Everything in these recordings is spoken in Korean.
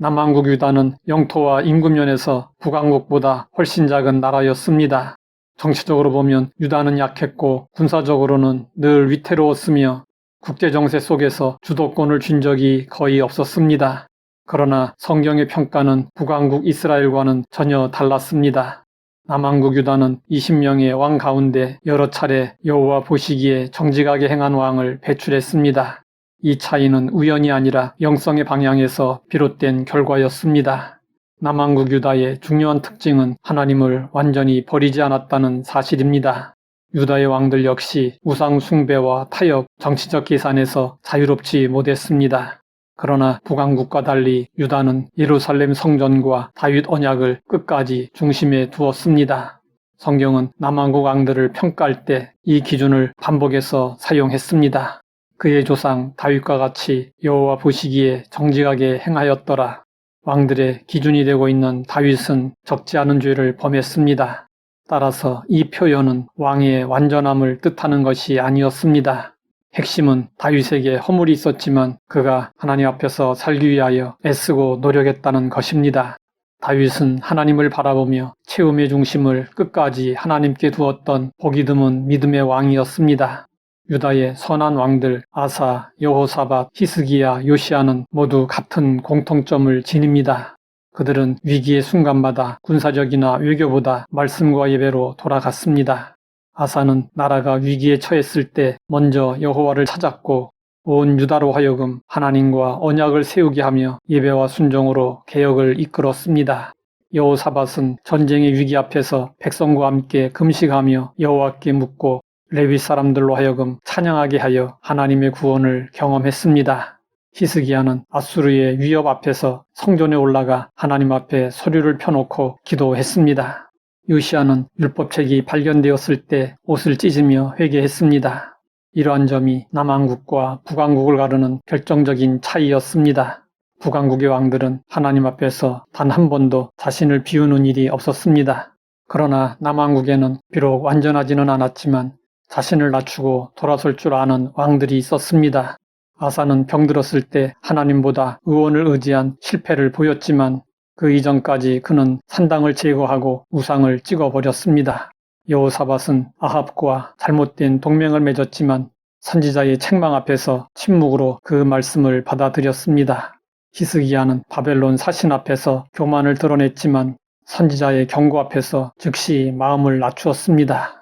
남왕국 유다는 영토와 인구 면에서 북왕국보다 훨씬 작은 나라였습니다. 정치적으로 보면 유다는 약했고 군사적으로는 늘 위태로웠으며 국제정세 속에서 주도권을 쥔 적이 거의 없었습니다. 그러나 성경의 평가는 북왕국 이스라엘과는 전혀 달랐습니다. 남왕국 유다는 20명의 왕 가운데 여러 차례 여호와 보시기에 정직하게 행한 왕을 배출했습니다. 이 차이는 우연이 아니라 영성의 방향에서 비롯된 결과였습니다. 남왕국 유다의 중요한 특징은 하나님을 완전히 버리지 않았다는 사실입니다. 유다의 왕들 역시 우상 숭배와 타협, 정치적 계산에서 자유롭지 못했습니다. 그러나 북왕국과 달리 유다는 예루살렘 성전과 다윗 언약을 끝까지 중심에 두었습니다. 성경은 남왕국 왕들을 평가할 때 이 기준을 반복해서 사용했습니다. 그의 조상 다윗과 같이 여호와 보시기에 정직하게 행하였더라. 왕들의 기준이 되고 있는 다윗은 적지 않은 죄를 범했습니다. 따라서 이 표현은 왕의 완전함을 뜻하는 것이 아니었습니다. 핵심은 다윗에게 허물이 있었지만 그가 하나님 앞에서 살기 위하여 애쓰고 노력했다는 것입니다. 다윗은 하나님을 바라보며 체험의 중심을 끝까지 하나님께 두었던 보기 드문 믿음의 왕이었습니다. 유다의 선한 왕들 아사, 여호사밧, 히스기야, 요시야는 모두 같은 공통점을 지닙니다. 그들은 위기의 순간마다 군사력이나 외교보다 말씀과 예배로 돌아갔습니다. 아사는 나라가 위기에 처했을 때 먼저 여호와를 찾았고 온 유다로 하여금 하나님과 언약을 세우게 하며 예배와 순종으로 개혁을 이끌었습니다. 여호사밧은 전쟁의 위기 앞에서 백성과 함께 금식하며 여호와께 묻고 레위 사람들로 하여금 찬양하게 하여 하나님의 구원을 경험했습니다. 히스기야는 아수르의 위협 앞에서 성전에 올라가 하나님 앞에 서류를 펴놓고 기도했습니다. 요시야는 율법책이 발견되었을 때 옷을 찢으며 회개했습니다. 이러한 점이 남왕국과 북왕국을 가르는 결정적인 차이였습니다. 북왕국의 왕들은 하나님 앞에서 단 한 번도 자신을 비우는 일이 없었습니다. 그러나 남왕국에는 비록 완전하지는 않았지만 자신을 낮추고 돌아설 줄 아는 왕들이 있었습니다. 아사는 병들었을 때 하나님보다 의원을 의지한 실패를 보였지만 그 이전까지 그는 산당을 제거하고 우상을 찍어버렸습니다. 여호사밧은 아합과 잘못된 동맹을 맺었지만 선지자의 책망 앞에서 침묵으로 그 말씀을 받아들였습니다. 히스기야는 바벨론 사신 앞에서 교만을 드러냈지만 선지자의 경고 앞에서 즉시 마음을 낮추었습니다.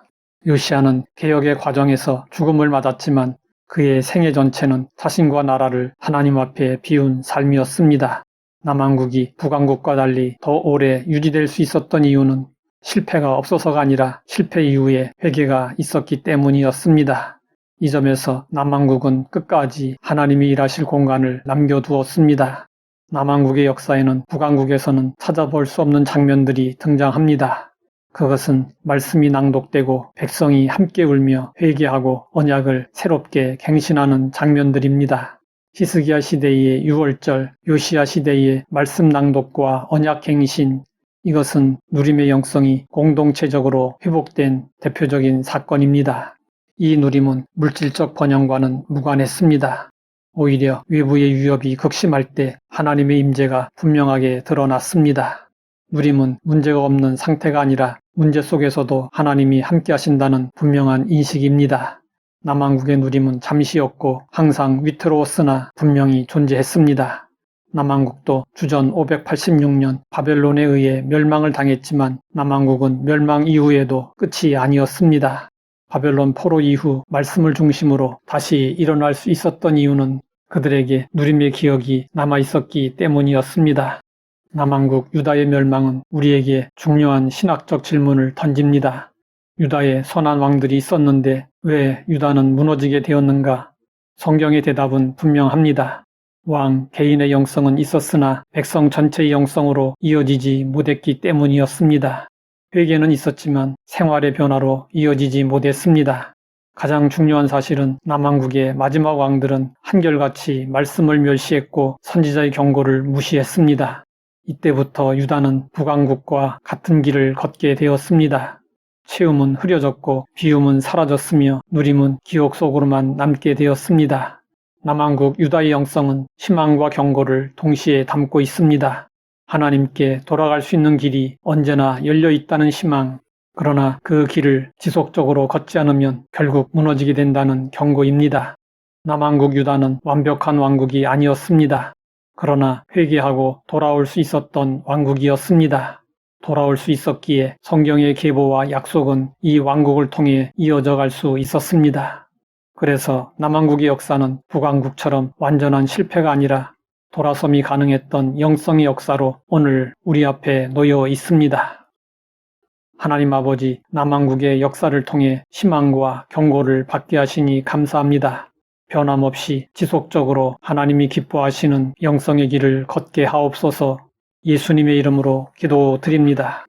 요시야는 개혁의 과정에서 죽음을 맞았지만 그의 생애 전체는 자신과 나라를 하나님 앞에 비운 삶이었습니다. 남왕국이 북왕국과 달리 더 오래 유지될 수 있었던 이유는 실패가 없어서가 아니라 실패 이후에 회개가 있었기 때문이었습니다. 이 점에서 남왕국은 끝까지 하나님이 일하실 공간을 남겨두었습니다. 남왕국의 역사에는 북왕국에서는 찾아볼 수 없는 장면들이 등장합니다. 그것은 말씀이 낭독되고 백성이 함께 울며 회개하고 언약을 새롭게 갱신하는 장면들입니다. 히스기야 시대의 유월절, 요시야 시대의 말씀 낭독과 언약 갱신, 이것은 누림의 영성이 공동체적으로 회복된 대표적인 사건입니다. 이 누림은 물질적 번영과는 무관했습니다. 오히려 외부의 위협이 극심할 때 하나님의 임재가 분명하게 드러났습니다. 누림은 문제가 없는 상태가 아니라 문제 속에서도 하나님이 함께 하신다는 분명한 인식입니다. 남왕국의 누림은 잠시였고 항상 위태로웠으나 분명히 존재했습니다. 남왕국도 주전 586년 바벨론에 의해 멸망을 당했지만 남왕국은 멸망 이후에도 끝이 아니었습니다. 바벨론 포로 이후 말씀을 중심으로 다시 일어날 수 있었던 이유는 그들에게 누림의 기억이 남아있었기 때문이었습니다. 남왕국 유다의 멸망은 우리에게 중요한 신학적 질문을 던집니다. 유다에 선한 왕들이 있었는데 왜 유다는 무너지게 되었는가? 성경의 대답은 분명합니다. 왕 개인의 영성은 있었으나 백성 전체의 영성으로 이어지지 못했기 때문이었습니다. 회개는 있었지만 생활의 변화로 이어지지 못했습니다. 가장 중요한 사실은 남왕국의 마지막 왕들은 한결같이 말씀을 멸시했고 선지자의 경고를 무시했습니다. 이때부터 유다는 북왕국과 같은 길을 걷게 되었습니다. 체험은 흐려졌고 비움은 사라졌으며 누림은 기억 속으로만 남게 되었습니다. 남한국 유다의 영성은 희망과 경고를 동시에 담고 있습니다. 하나님께 돌아갈 수 있는 길이 언제나 열려 있다는 희망, 그러나 그 길을 지속적으로 걷지 않으면 결국 무너지게 된다는 경고입니다. 남한국 유다는 완벽한 왕국이 아니었습니다. 그러나 회개하고 돌아올 수 있었던 왕국이었습니다. 돌아올 수 있었기에 성경의 계보와 약속은 이 왕국을 통해 이어져 갈 수 있었습니다. 그래서 남한국의 역사는 북왕국처럼 완전한 실패가 아니라 돌아섬이 가능했던 영성의 역사로 오늘 우리 앞에 놓여 있습니다. 하나님 아버지, 남한국의 역사를 통해 희망과 경고를 받게 하시니 감사합니다. 변함없이 지속적으로 하나님이 기뻐하시는 영성의 길을 걷게 하옵소서. 예수님의 이름으로 기도드립니다.